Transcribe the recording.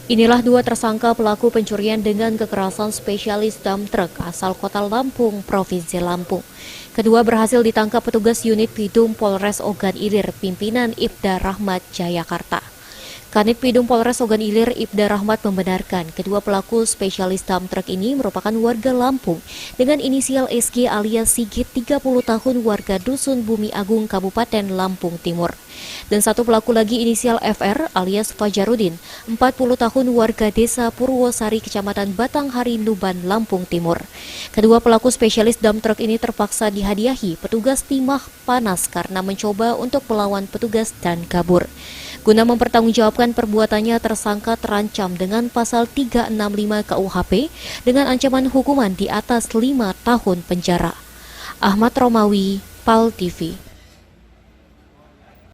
Inilah dua tersangka pelaku pencurian dengan kekerasan spesialis dump truck asal kota Lampung, Provinsi Lampung. Kedua berhasil ditangkap petugas unit Bidum Polres Ogan Ilir, pimpinan Ibda Rahmat, Jayakarta. Kanit Bidum Polres Ogan Ilir, Ibda Rahmat membenarkan kedua pelaku spesialis dump truck ini merupakan warga Lampung dengan inisial SG alias Sigit 30 tahun warga Dusun Bumi Agung, Kabupaten Lampung Timur. Dan satu pelaku lagi inisial FR alias Fajarudin, 40 tahun warga Desa Purwosari, Kecamatan Batanghari, Nuban, Lampung Timur. Kedua pelaku spesialis dump truck ini terpaksa dihadiahi petugas timah panas karena mencoba untuk melawan petugas dan kabur. Guna mempertanggungjawabkan perbuatannya, tersangka terancam dengan pasal 365 KUHP dengan ancaman hukuman di atas 5 tahun penjara. Ahmad Romawi, PAL TV.